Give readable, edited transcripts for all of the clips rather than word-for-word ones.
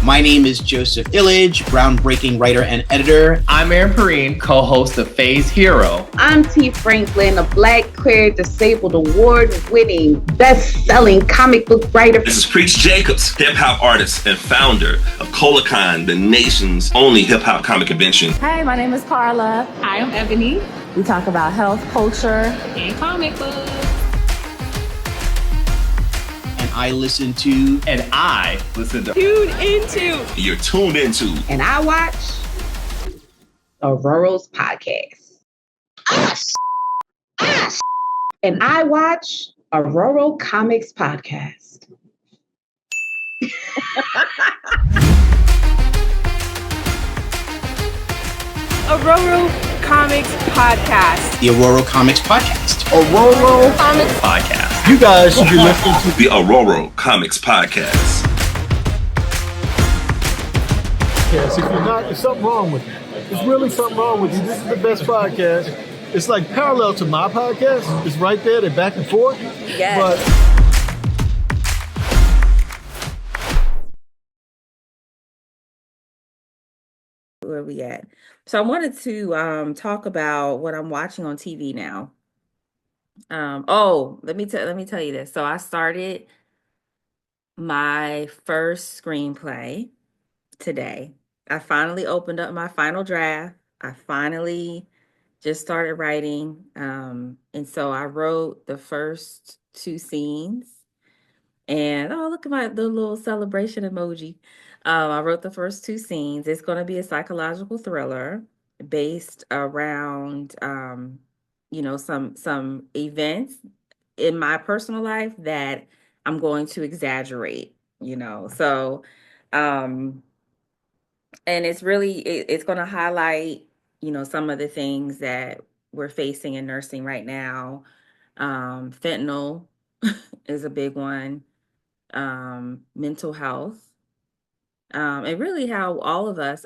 My name is Joseph Illidge, groundbreaking writer and editor. I'm Aaron Perrine, co-host of Phase Hero. I'm T. Franklin, a Black, queer, disabled, award-winning, best-selling comic book writer. This is Preach Jacobs, hip-hop artist and founder of Colacon, the nation's only hip-hop comic convention. Hi, my name is Karla. Hi, I'm Ebony. We talk about health, culture, and comic books. I listen to. And I listen to. Tune into. You're tuned into. And I watch Aurora's podcast. And I watch Aurora Comics podcast. Aurora Comics podcast. The Aurora Comics podcast. Aurora Comics podcast. You guys should be listening to the Aurora Comics podcast. Yes, if you're not, there's something wrong with you. There's really something wrong with you. This is the best podcast. It's like parallel to my podcast. It's right there. They're back and forth. Yes. But where we at? So I wanted to talk about what I'm watching on TV now. Let me tell you this. So I started my first screenplay today. I finally opened up my final draft. I finally just started writing. And so I wrote the first 2 scenes. And look at the little celebration emoji. I wrote the first 2 scenes. It's going to be a psychological thriller based around some events in my personal life that I'm going to exaggerate, So and it's really it's going to highlight, some of the things that we're facing in nursing right now. Fentanyl is a big one. Mental health. And really how all of us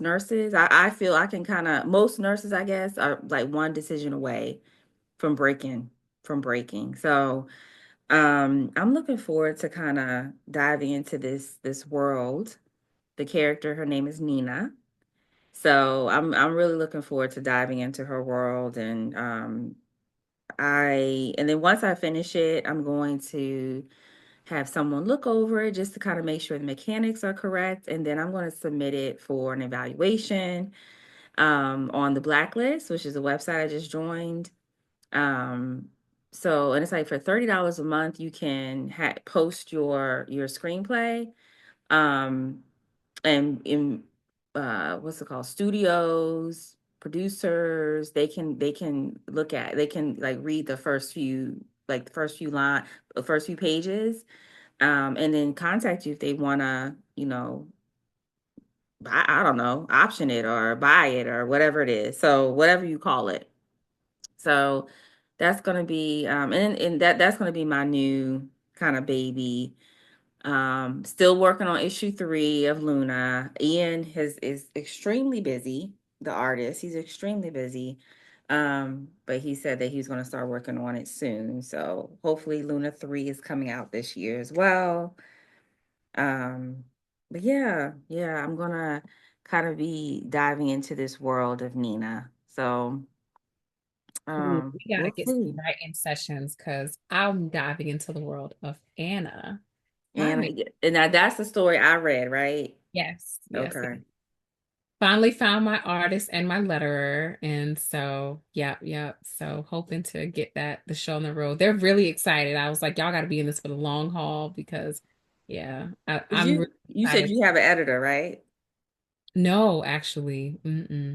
nurses, I feel I can most nurses, I guess, are like one decision away from breaking. So I'm looking forward to kind of diving into this world. The character, her name is Nina. So I'm really looking forward to diving into her world. And then once I finish it, I'm going to have someone look over it just to kind of make sure the mechanics are correct. And then I'm going to submit it for an evaluation on the Blacklist, which is a website I just joined. And it's like for $30 a month, you can post your screenplay. And in what's it called? Studios, producers, they can like read the first few pages, and then contact you if they want to, I don't know, option it or buy it or whatever it is. So whatever you call it. So that's going to be, and that's going to be my new kind of baby. Still working on issue 3 of Luna. Ian is extremely busy. The artist, he's extremely busy. But he said that he's going to start working on it soon. So hopefully Luna 3 is coming out this year as well. But yeah, I'm going to kind of be diving into this world of Nina. So we gotta we'll get see. some writing sessions because I'm diving into the world of Anna. And now that's the story I read, right? Yes. Okay. Finally found my artist and my letterer. And so, yeah. So hoping to get the show on the road. They're really excited. I was like, y'all got to be in this for the long haul because, yeah. You said you have an editor, right? No, actually.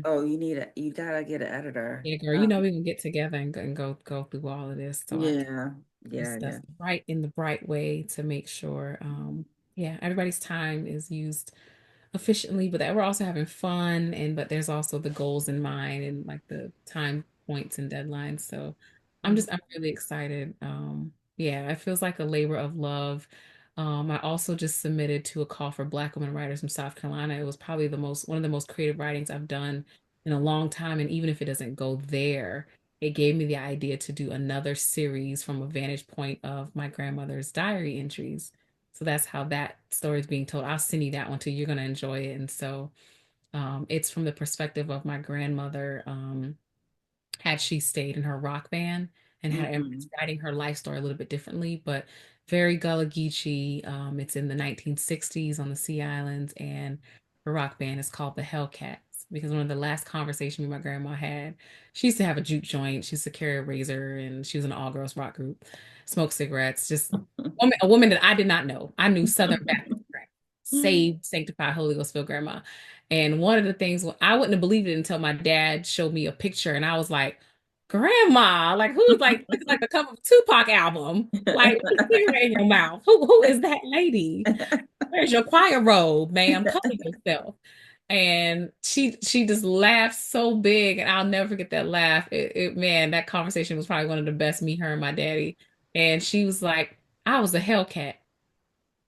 Oh, you gotta get an editor. Yeah, girl, we're gonna get together and go through all of this. So yeah. Right in the right way to make sure everybody's time is used efficiently, but that we're also having fun but there's also the goals in mind and like the time points and deadlines. So I'm really excited. It feels like a labor of love. I also just submitted to a call for Black women writers from South Carolina. It was probably one of the most creative writings I've done in a long time. And even if it doesn't go there, it gave me the idea to do another series from a vantage point of my grandmother's diary entries. So that's how that story is being told. I'll send you that one too. You're gonna enjoy it. And so it's from the perspective of my grandmother. Had she stayed in her rock band and had Hmm. it's writing her life story a little bit differently, but very Gullah Geechee. It's in the 1960s on the Sea Islands, and her rock band is called the Hellcats because one of the last conversations me and my grandma had, she used to have a juke joint. She used to carry a razor, and she was in an all girls rock group, smoke cigarettes. Just a woman that I did not know. I knew Southern Baptist, saved, sanctified, Holy Ghost filled grandma. And one of the things, I wouldn't have believed it until my dad showed me a picture, and I was like, "Grandma, like who's like looks like the cover of a Tupac album? Like with a cigarette in your mouth. Who is that lady? Where's your choir robe, ma'am? Cover yourself." And she just laughed so big, and I'll never forget that laugh. Man, that conversation was probably one of the best, me, her, and my daddy. And she was like, "I was a Hellcat,"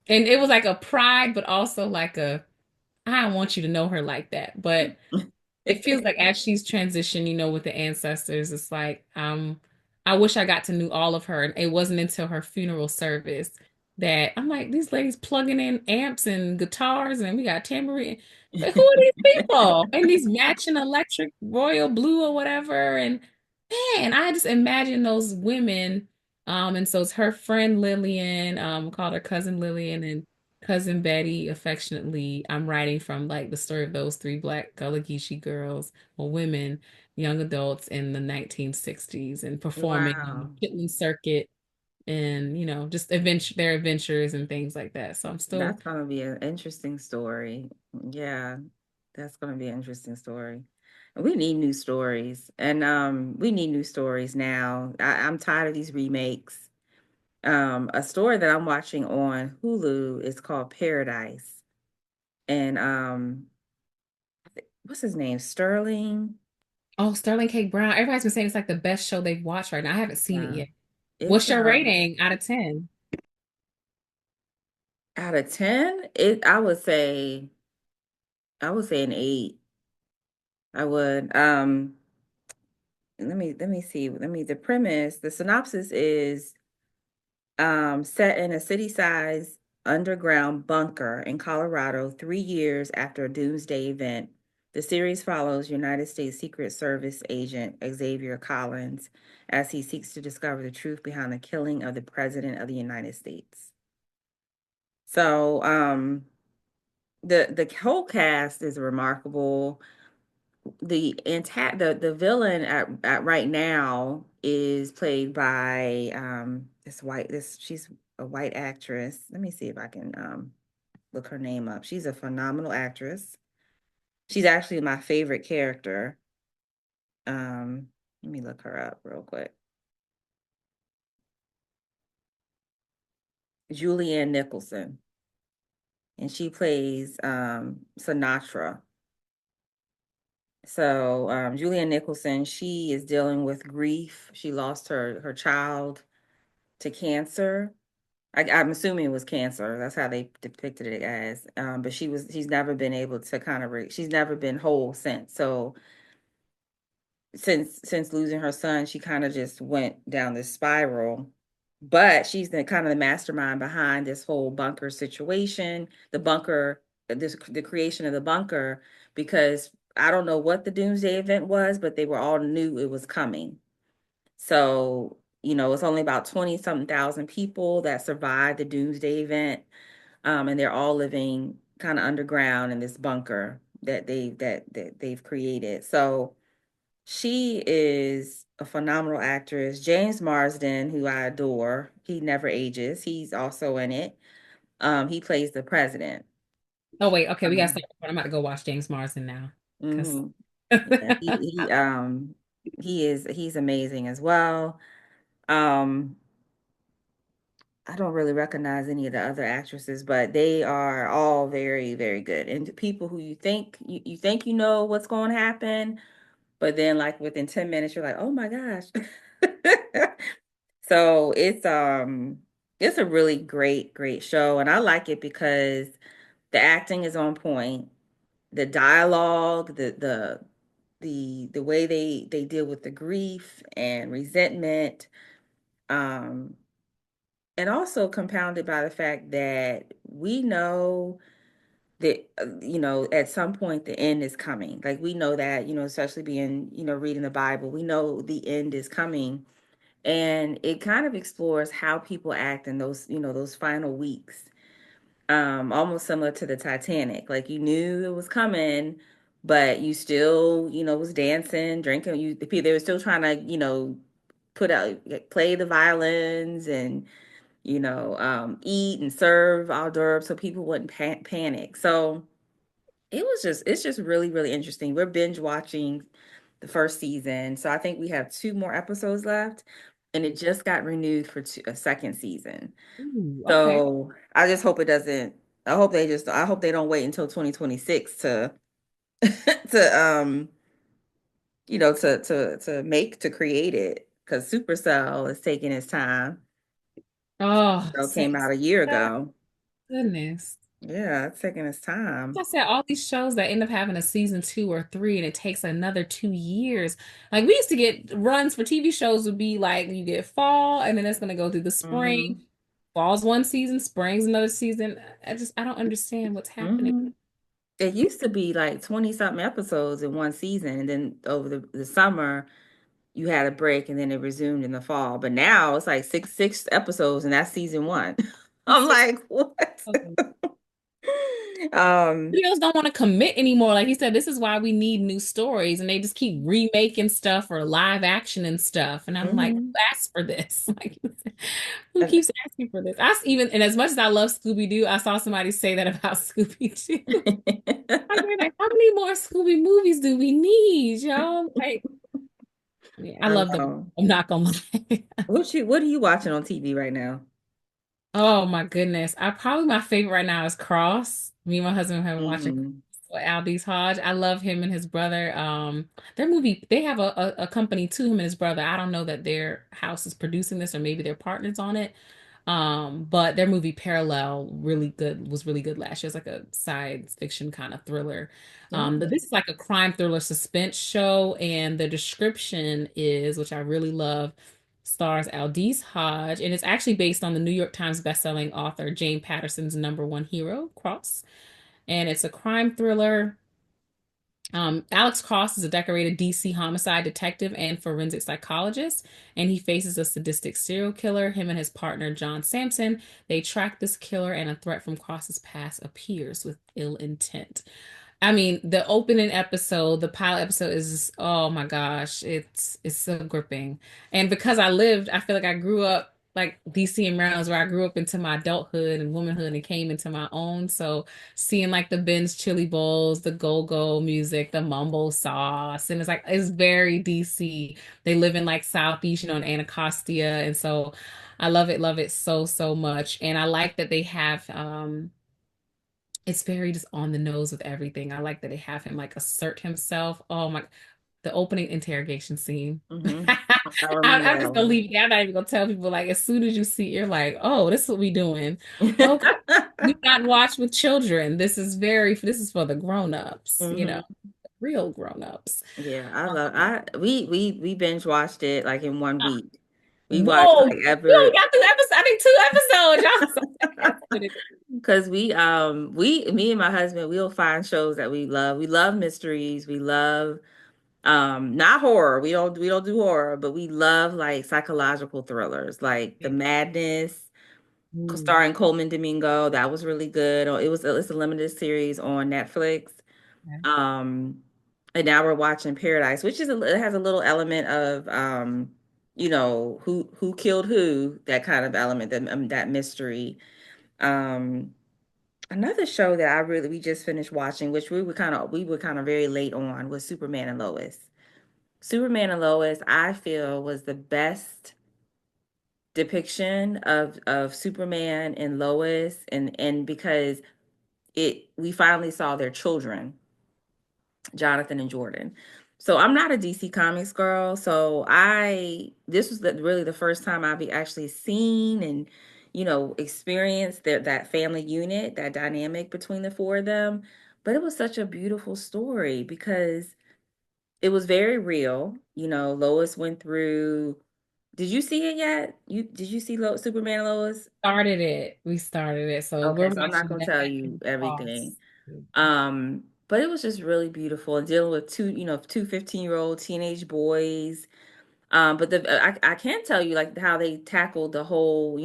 and it was like a pride, but also like a I don't want you to know her like that. But it feels like as she's transitioned, with the ancestors, it's like I wish I got to know all of her. And it wasn't until her funeral service that I'm like, these ladies plugging in amps and guitars, and we got tambourine. Like, who are these people? And these matching electric royal blue or whatever. And man, I just imagine those women. And so it's her friend Lillian, called her cousin Lillian, and cousin Betty, affectionately. I'm writing from like the story of those three Black Gullah Geechee girls or women, young adults in the 1960s, and performing on Wow. the Chitlin circuit, and just their adventures and things like that. So I'm still. That's gonna be an interesting story. Yeah, that's gonna be an interesting story. We need new stories, and we need new stories now. I'm tired of these remakes. A story that I'm watching on Hulu is called Paradise, and what's his name? Sterling. Oh, Sterling K. Brown. Everybody's been saying it's like the best show they've watched right now. I haven't seen it Yeah, yet. it's What's your rating out of 10? out of 10. I would say an 8. I would. Let me see. The premise, the synopsis is set in a city-sized underground bunker in Colorado 3 years after a doomsday event. The series follows United States Secret Service agent Xavier Collins as he seeks to discover the truth behind the killing of the President of the United States. So, the whole cast is remarkable. The villain at right now is played by this she's a white actress. Let me see if I can look her name up. She's a phenomenal actress. She's actually my favorite character. Let me look her up real quick. Julianne Nicholson, and she plays Sinatra. So Julianne Nicholson, she is dealing with grief. She lost her child to cancer. I'm assuming it was cancer. That's how they depicted it as. But she's never been able to she's never been whole since. So since losing her son, she kind of just went down this spiral. But she's the kind of the mastermind behind this whole bunker situation, the creation of the bunker, because I don't know what the doomsday event was, but they were all knew it was coming. So, it's only about 20 something thousand people that survived the doomsday event. And they're all living kind of underground in this bunker that they've created. So she is a phenomenal actress. James Marsden, who I adore, he never ages. He's also in it. He plays the president. Oh wait, okay, we gotta Um, start. I'm about to go watch James Marsden now. Because mhm. Yeah, he's amazing as well. Um, I don't really recognize any of the other actresses, but they are all very, very good. And people who you think you know what's going to happen, but then like within 10 minutes you're like, "Oh my gosh." So it's a really great, great show, and I like it because the acting is on point, the dialogue, the way they deal with the grief and resentment. Um, and also compounded by the fact that we know that at some point the end is coming. Like we know that, especially being, reading the Bible, we know the end is coming. And it kind of explores how people act in those final weeks. Almost similar to the Titanic. Like you knew it was coming, but you still, was dancing, drinking. They were still trying to, play the violins and, eat and serve hors d'oeuvres so people wouldn't panic. So it's just really, really interesting. We're binge watching the first season. So I think we have 2 more episodes left, and it just got renewed for a second season. Ooh, okay. So I just hope it doesn't. I hope they don't wait until 2026 to to to create it, because Supercell is taking its time. Oh, So it came out a year ago. goodness. Yeah, it's taking its Like time. I said, all these shows that end up having a season 2 or 3 and it takes another 2 years. Like we used to get runs for TV shows would be like you get fall and then it's gonna go through the spring. Hmm. Fall's one season, spring's another season. I don't understand what's happening. Hmm. It used to be like 20 something episodes in one season, and then over the summer you had a break and then it resumed in the fall. But now it's like six episodes and that's season one. I'm like, what? Um, Studios don't want to commit anymore. Like he said, this is why we need new stories, and they just keep remaking stuff or live action and stuff. And I'm like, who mhm. asked for this? Like, who keeps asking for this? Even and as much as I love Scooby-Doo, I saw somebody say that about Scooby-Doo. Like, how many more Scooby movies do we need, yo? Like, yeah, I I love them. know. I'm not gonna lie. What are you watching on TV right now? Oh my goodness. I probably my favorite right now is Cross. Me and my husband have been watching Hmm. Aldis Hodge. I love him and his brother. Their movie, they have a company to him and his brother. I don't know that their house is producing this or maybe they're partners on it. But their movie Parallel was really good last year. It's like a science fiction kind of thriller. But Oh. this is like a crime thriller suspense show, and the description is, which I really love, stars Aldis Hodge, and it's actually based on the New York Times bestselling author Jane Patterson's number one hero, Cross. And it's a crime thriller. Alex Cross is a decorated DC homicide detective and forensic psychologist, and he faces a sadistic serial killer. Him and his partner, John Sampson, they track this killer, and a threat from Cross's past appears with ill intent. I mean, the opening episode, the pilot episode is, oh my gosh, it's so gripping. And because I feel like I grew up like DC and Maryland is where I grew up into my adulthood and womanhood and came into my own. So seeing like the Ben's chili bowls, the go-go music, the mumble sauce, and it's very DC. They live in like Southeast, in Anacostia. And so I love it so, so much. And I like that they have it's very just on the nose with everything. I like that they have him like assert himself. Oh my, the opening interrogation scene. Hmm. I remember I'm that just gonna one. leave it there. I'm not even gonna tell people like as soon as you see it, you're like, oh, this is what we doing. Okay. We not watch with children. This is for the grown-ups, Hmm. real grown-ups. Yeah, we binge watched it like in one Uh, week. We watched Whoa, like we only got through episode, I think 2 episodes. Y'all so fast with it. because me and my husband, we'll find shows that we love. We love mysteries. We love not horror. We don't do horror, but we love like psychological thrillers, like The Madness, Mm, starring Coleman Domingo. That was really good. It's a limited series on Netflix. okay. Um, and now we're watching Paradise, which it has a little element of who killed who, that kind of element, that mystery. Um, Another show that we just finished watching, which we were kind of very late on, was Superman and Lois. Superman and Lois, I feel, was the best depiction of Superman and Lois, and because we finally saw their children, Jonathan and Jordan. So I'm not a DC Comics girl, so this was really the first time I've actually seen and experienced that family unit, that dynamic between the four of them. But it was such a beautiful story because it was very real. Lois went through Did you see it yet? Did you see Superman and Lois? We started it, so Okay, we're so I'm not watching gonna that tell back you and everything. cross. But it was just really beautiful and dealing with two 15-year-old teenage boys. But I can't tell you like how they tackled the whole,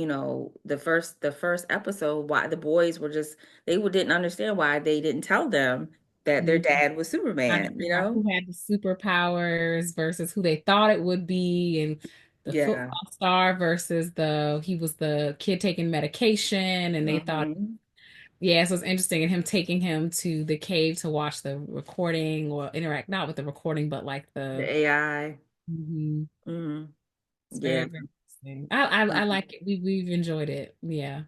the first episode, why the boys were just didn't understand why they didn't tell them that their Mhm. dad was Trying to Superman, you figure out know? who had the superpowers versus who they thought it would be, and the Yeah. football star versus he was the kid taking medication, and they thought, Hmm. yeah, so it's interesting, and him taking him to the cave to watch the recording or interact not with the recording, but like The the. AI. Mhm. Hmm. It's Yeah. very, very interesting. I Mhm. like it. We've enjoyed it. Yeah.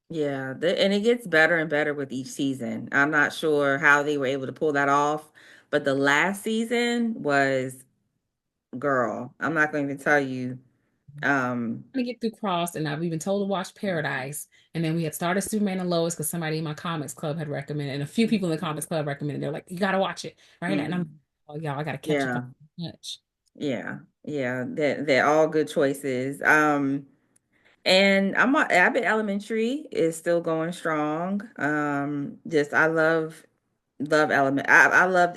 Yeah, and it gets better and better with each season. I'm not sure how they were able to pull that off, but the last season was, girl, I'm not going to even tell you. To get through Cross, and I've even told to watch Paradise. And then we had started Superman and Lois because somebody in my comics club had recommended, and a few people in the comics club recommended. They're like, "You got to watch it right now." And I'm, Mhm. "Oh, y'all, I got to catch up on Yeah, much." yeah, yeah. They're all good choices. And Abbott Elementary is still going strong. Just I I loved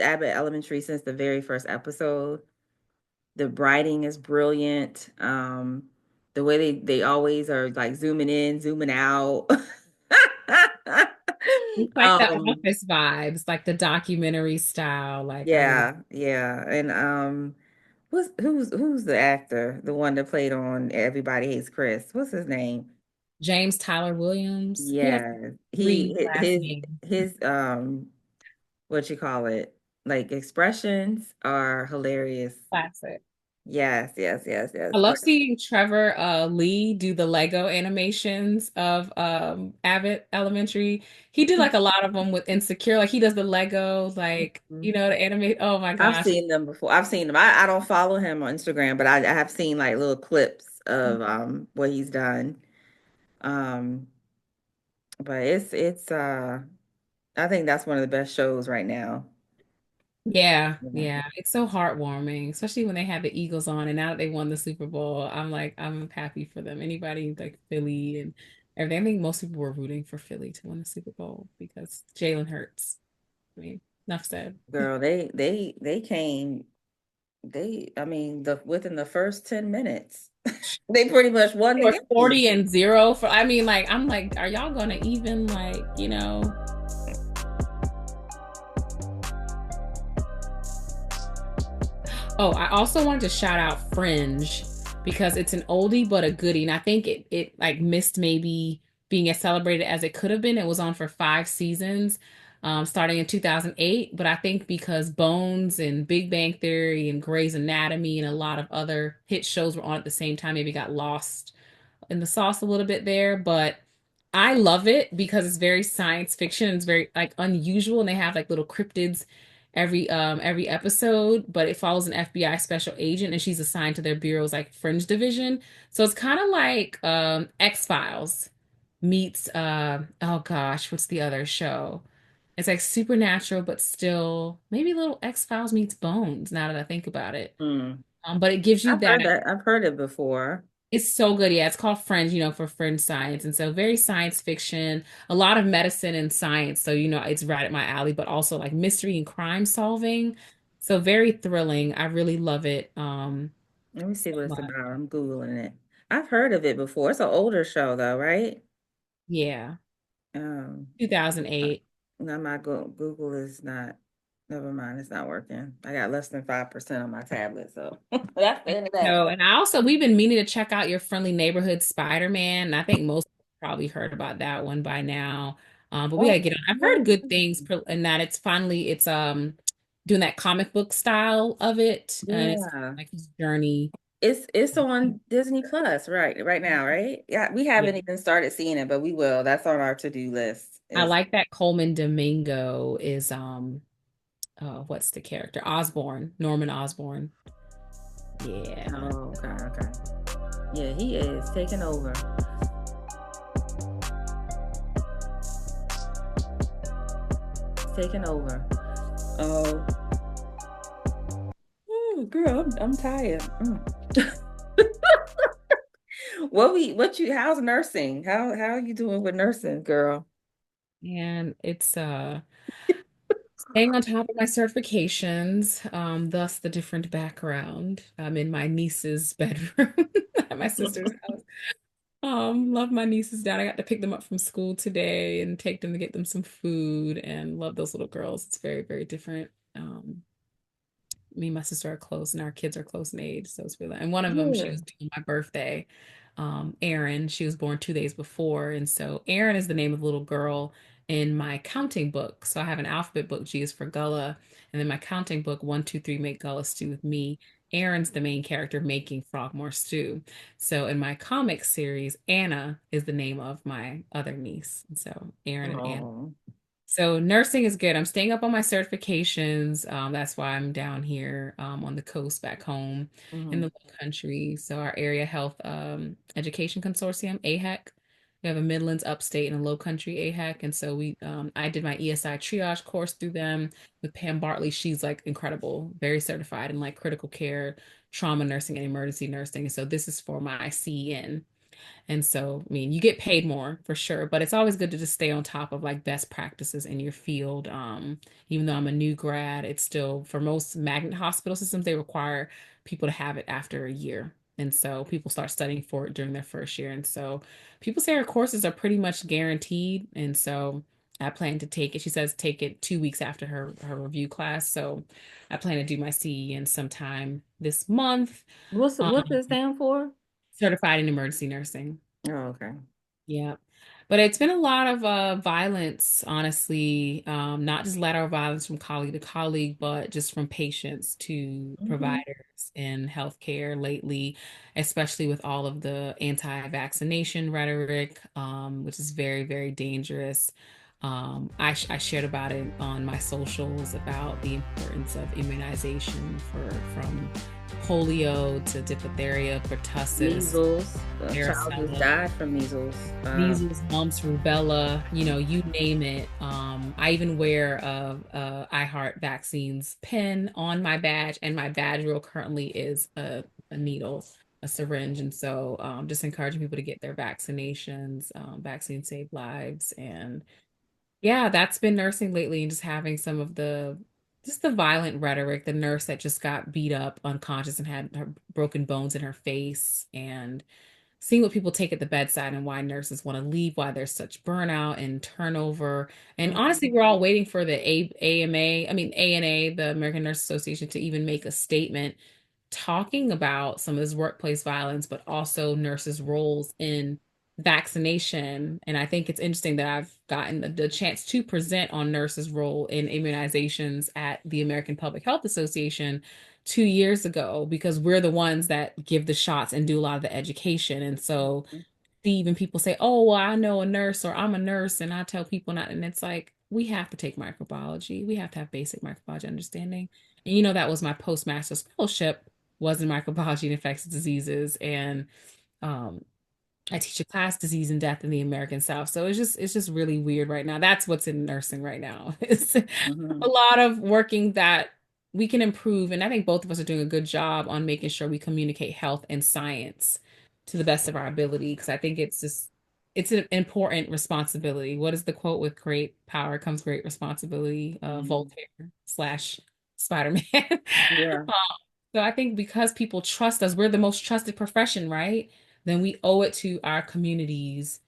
Abbott Elementary since the very first episode. The writing is brilliant. The way they always are like zooming in, zooming out. It's like the um, Office vibes, like the documentary style. Like I really yeah, yeah. And who's the actor? The one that played on Everybody Hates Chris. What's his name? James Tyler Williams. He has Yeah. three He last names. his what you call it? Like expressions are hilarious. Classic. Yes, yes, yes, I yes. love But seeing Trevor Lee do the Lego animations of Abbott Elementary. He did like a lot of them with Insecure. Like he does the Lego, like, to animate. Oh my I've gosh. seen them before. I've seen them. I don't follow him on Instagram, but I have seen like little clips of what he's done. Um, but it's I think that's one of the best shows right now. Yeah, Yeah. yeah. It's so heartwarming, especially when they had the Eagles on and now that they won the Super Bowl. I'm happy for them. Anybody like Philly and everything. I think most people were rooting for Philly to win the Super Bowl because Jalen Hurts. I mean, enough said. Girl, they came I mean the within the first 10 minutes they pretty much won the Or game. 40-0 for, I mean, like, I'm like, are y'all gonna even Oh, I also wanted to shout out Fringe because it's an oldie but a goodie. And I think it like missed maybe being as celebrated as it could have been. It was on for 5 seasons, starting in 2008. But I think because Bones and Big Bang Theory and Grey's Anatomy and a lot of other hit shows were on at the same time, maybe got lost in the sauce a little bit there, but I love it because it's very science fiction. It's very like unusual, and they have like little cryptids every episode, but it follows an FBI special agent, and she's assigned to their bureau's like fringe division. So it's kind of like X-Files meets oh gosh, what's the other show? It's like supernatural, but still maybe a little X-Files meets Bones, now that I think about it. Mm. But it gives you I've that. heard that. I've heard it before. It's so good. Yeah, it's called Fringe, for fringe science. And so very science fiction, a lot of medicine and science. So, it's right at my alley, but also like mystery and crime solving. So very thrilling. I really love it. Let me see So what it's much. about. I'm Googling it. I've heard of it before. It's an older show though, right? Yeah. Um, I- 2008. no, my Google is not, never mind, it's not working. I got less than 5% on my tablet, so that's the end of that. So, and we've been meaning to check out your friendly neighborhood Spider-Man. And I think most people probably heard about that one by now. But we Oh, gotta get on. I've heard good things and that it's doing that comic book style of it. And it's yeah. like his journey. It's on Disney Plus right now, right? Yeah, we Yeah. haven't even started seeing it, but we will. That's on our to-do list. I Is like that Coleman Domingo is what's the character? Osborne, Norman Osborne. Yeah. Oh, okay, okay. Yeah, he is taking over. Taking over. Oh, oh, girl, I'm tired. how's nursing? How are you doing with nursing, girl? And it's staying on top of my certifications, thus the different background. I'm in my niece's bedroom at my sister's house. Love my nieces down. I got to pick them up from school today and take them to get them some food and love those little girls. It's very, very different. Me and my sister are close and our kids are close in age. So it's really, and one of them, she was Good. doing my birthday. Erin, she was born 2 days before. And so Erin is the name of the little girl in my counting book. So I have an alphabet book, G is for Gullah. And then my counting book, 1, 2, 3, make Gullah stew with me. Erin's the main character making Frogmore stew. So in my comic series, Anna is the name of my other niece. And so Erin and Anna. Oh. So nursing is good. I'm staying up on my certifications. That's why I'm down here on the coast back home in the Mhm. low country. So our area health education consortium, AHEC. We have a Midlands upstate and a low country AHEC. And so I did my ESI triage course through them with Pam Bartley. She's like incredible, very certified in like critical care, trauma nursing and emergency nursing. And so this is for my CEN. And so, I mean, you get paid more for sure, but it's always good to just stay on top of like best practices in your field. Even though I'm a new grad, it's still for most magnet hospital systems, they require people to have it after a year. And so people start studying for it during their first year. And so people say our courses are pretty much guaranteed. And so I plan to take it. She says take it 2 weeks after her review class. So I plan to do my CEN sometime this month. Um, What's it stand for? Certified in emergency nursing. Oh, okay. Yeah. But it's been a lot of violence, honestly, not just lateral violence from colleague to colleague, but just from patients to Mhm. providers in healthcare lately, especially with all of the anti-vaccination rhetoric, which is very, very dangerous. I shared about it on my socials about the importance of immunization from polio to diphtheria, pertussis, Measles. A child just varicella, died from measles. measles, mumps, rubella, you name it. I even wear I Heart Vaccines pin on my badge, and my badge reel currently is a needle, a syringe. And so just encouraging people to get their vaccinations. Vaccines save lives. And yeah, that's been nursing lately and just having some of the violent rhetoric, the nurse that just got beat up unconscious and had her broken bones in her face, and seeing what people take at the bedside and why nurses want to leave, why there's such burnout and turnover. And honestly, Mhm. we're all waiting for the AMA, I mean ANA, the American Nurse Association, to even make a statement talking about some of this workplace violence, but also nurses' roles in vaccination. And I think it's interesting that I've gotten the chance to present on nurses' role in immunizations at the American Public Health Association 2 years ago, because we're the ones that give the shots and do a lot of the education. And so even people say, oh, well, I know a nurse or I'm a nurse, and I tell people not, and it's like, we have to take microbiology. We have to have basic microbiology understanding. And that was my postmaster's fellowship was in microbiology and infectious diseases. And um, I teach a class, disease and death in the American South. So it's just really weird right now. That's what's in nursing right now. It's a Mhm. lot of working that we can improve. And I think both of us are doing a good job on making sure we communicate health and science to the best of our ability. Because I think it's an important responsibility. What is the quote? With great power comes great responsibility, Mhm. Voltaire slash Spider-Man. Yeah. So I think because people trust us, we're the most trusted profession, right? Then we owe it to our communities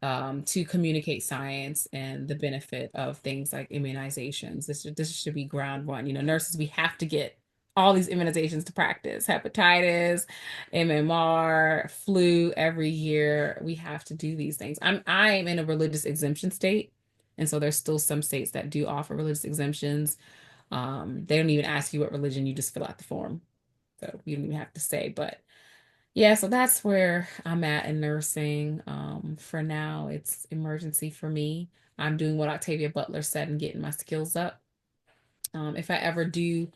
to communicate science and the benefit of things like immunizations. This should be ground one. Nurses, we have to get all these immunizations to practice. Hepatitis, MMR, flu every year. We have to do these things. I'm in a religious exemption state. And so there's still some states that do offer religious exemptions. They don't even ask you what religion, you just fill out the form. So you don't even have to say, but yeah, so that's where I'm at in nursing. For now, it's emergency for me. I'm doing what Octavia Butler said and getting my skills up. If I ever do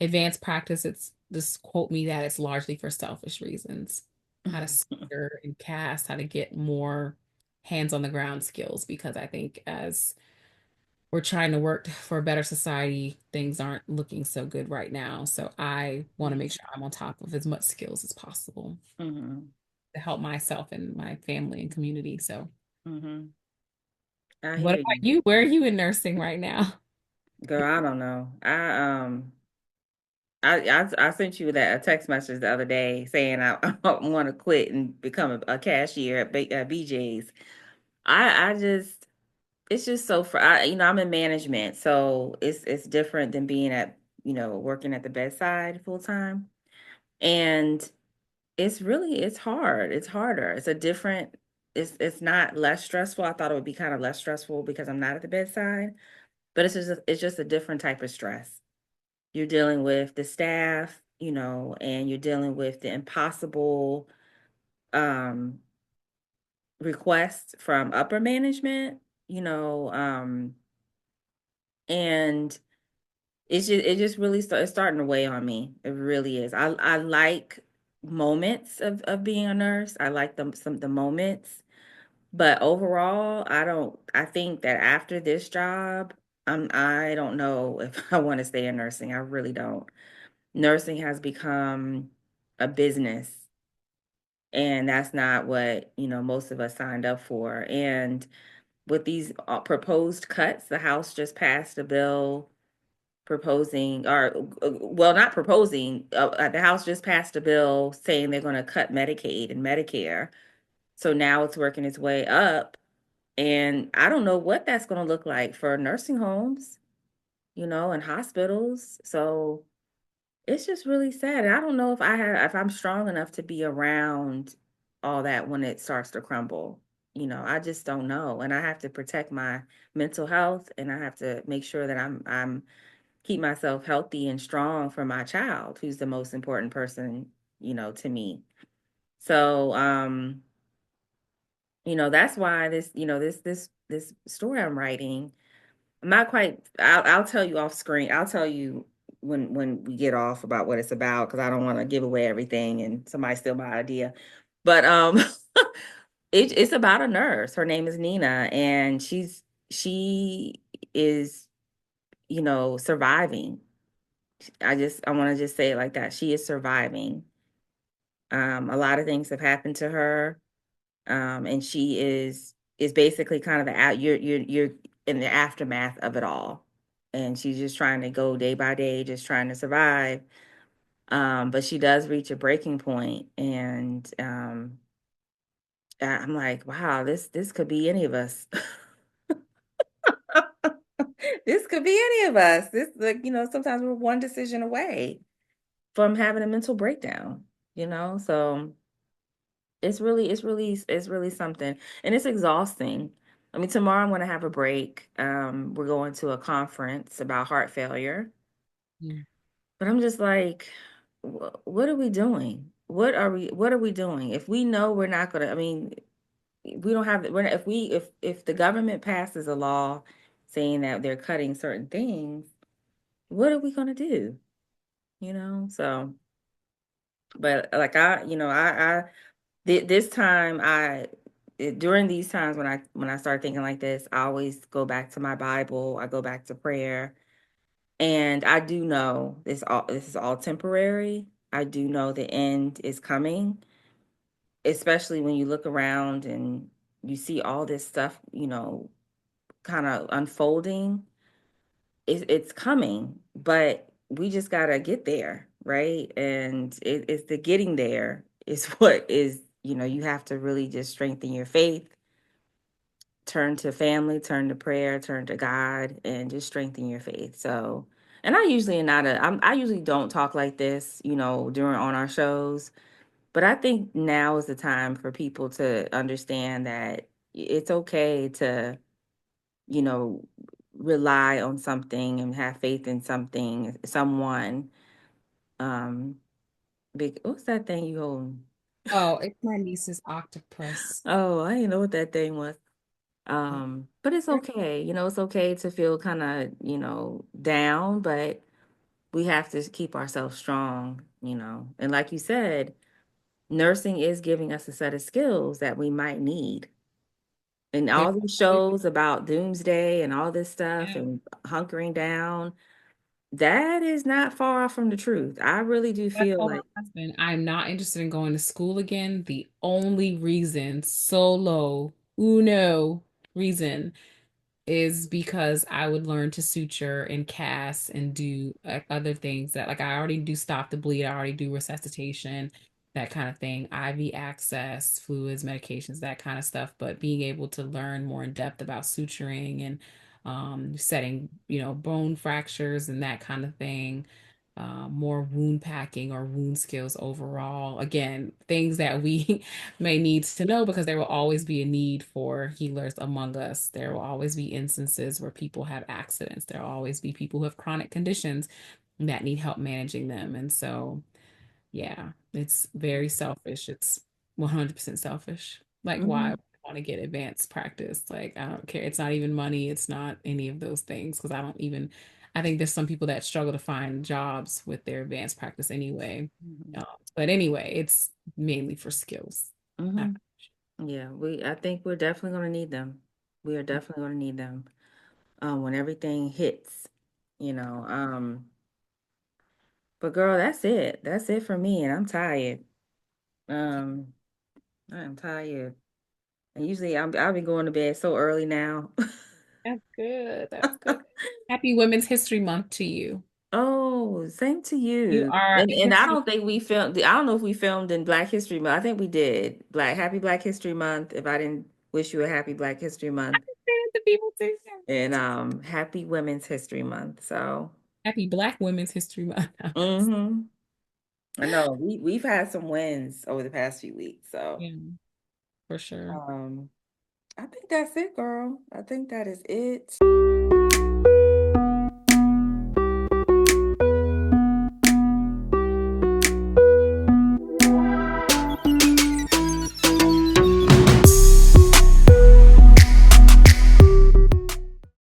advanced practice, it's just quote me that it's largely for selfish reasons. How to secure and cast, how to get more hands on the ground skills, because I think as we're trying to work for a better society, things aren't looking so good right now. So I want to make sure I'm on top of as much skills as possible. Mhm. to help myself and my family and community. So, Mm-hmm. I what hear about you. you? Where are you in nursing right now? Girl, I don't know. I sent you that a text message the other day saying I want to quit and become a cashier at BJ's. I just it's just so for I'm in management, so it's different than being at working at the bedside full time, and it's hard. It's harder. It's a different. It's not less stressful. I thought it would be kind of less stressful because I'm not at the bedside, but it's just a different type of stress. You're dealing with the staff, and you're dealing with the impossible um, requests from upper management, and it just really it's starting to weigh on me. It really is. I like moments of being a nurse. I like the moments, but overall, I don't. I think that after this job, I don't know if I want to stay in nursing. I really don't. Nursing has become a business, and that's not what most of us signed up for. And with these proposed cuts, the House just passed a bill proposing, or well, not proposing, the House just passed a bill saying they're going to cut Medicaid and Medicare. So now it's working its way up, and I don't know what that's going to look like for nursing homes, and hospitals. So it's just really sad. And I don't know if I'm strong enough to be around all that when it starts to crumble. I just don't know. And I have to protect my mental health, and I have to make sure that I'm keep myself healthy and strong for my child, who's the most important person, to me. So that's why this story I'm writing, I'm not quite. I'll tell you off screen. I'll tell you when we get off about what it's about, because I don't want to give away everything and somebody steal my idea. But it's about a nurse. Her name is Nina, and she is surviving. I want to just say it like that. She is surviving. A lot of things have happened to her, and she is basically kind of you're in the aftermath of it all, and she's just trying to go day by day, just trying to survive. But she does reach a breaking point, and I'm like, wow, this could be any of us. This could be any of us. This, like, sometimes we're one decision away from having a mental breakdown. So it's really something, and it's exhausting. I mean, tomorrow I'm going to have a break. We're going to a conference about heart failure, Mm. but I'm just like, what are we doing? What are we doing? If we know we're not going to, I mean, we don't have, we're not, if the government passes a law saying that they're cutting certain things, what are we going to do? So, but like this time during these times when I start thinking like this, I always go back to my Bible. I go back to prayer, and I do know this is all temporary. I do know the end is coming, especially when you look around and you see all this stuff, kind of unfolding. It's coming, but we just gotta get there, right? And it's the getting there is what is, you have to really just strengthen your faith, turn to family, turn to prayer, turn to God, and just strengthen your faith. So, and I usually am not I usually don't talk like this, during on our shows, but I think now is the time for people to understand that it's okay to, you know, rely on something and have faith in something, someone. Um, what's that thing you hold? Oh, it's my niece's octopus. Oh, I didn't know what that thing was. But it's Right. okay. It's okay to feel kind of, down, but we have to keep ourselves strong. And like you said, nursing is giving us a set of skills that we might need. And There- all these shows about doomsday and all this stuff and hunkering down, That is not far off from the truth. I really do I feel told my like, husband, I'm not interested in going to school again. The only reason, solo, uno reason, is because I would learn to suture and cast and do other things that, like, I already do stop the bleed, I already do resuscitation, that kind of thing, IV access, fluids, medications, that kind of stuff. But being able to learn more in depth about suturing and setting, bone fractures and that kind of thing, more wound packing or wound skills overall. Again, things that we may need to know because there will always be a need for healers among us. There will always be instances where people have accidents. There will always be people who have chronic conditions that need help managing them. And so, yeah, it's very selfish. It's 100% selfish. Like, why mhm, would I want to get advanced practice? Like, I don't care. It's not even money. It's not any of those things because I think there's some people that struggle to find jobs with their advanced practice anyway. mhm, But anyway, it's mainly for skills. mhm. Yeah, I think we're definitely going to need them. We are definitely going to need them when everything hits, you know. But girl, that's it. That's it for me, and I'm tired. Um, I'm tired. And usually I'll be going to bed so early now. That's good. That's good. Happy Women's History Month to you. Oh, same to You you. are a And I history. don't think we filmed. I don't know if we filmed in Black History Month. I think we did. Happy Black History Month. If I didn't wish you a happy Black History Month, The people too. and happy Women's History Month. So, Happy Black Women's History Month. mm-hmm. I know we've had some wins over the past few weeks. So, Yeah, for sure. I think that's it, girl. I think that is it.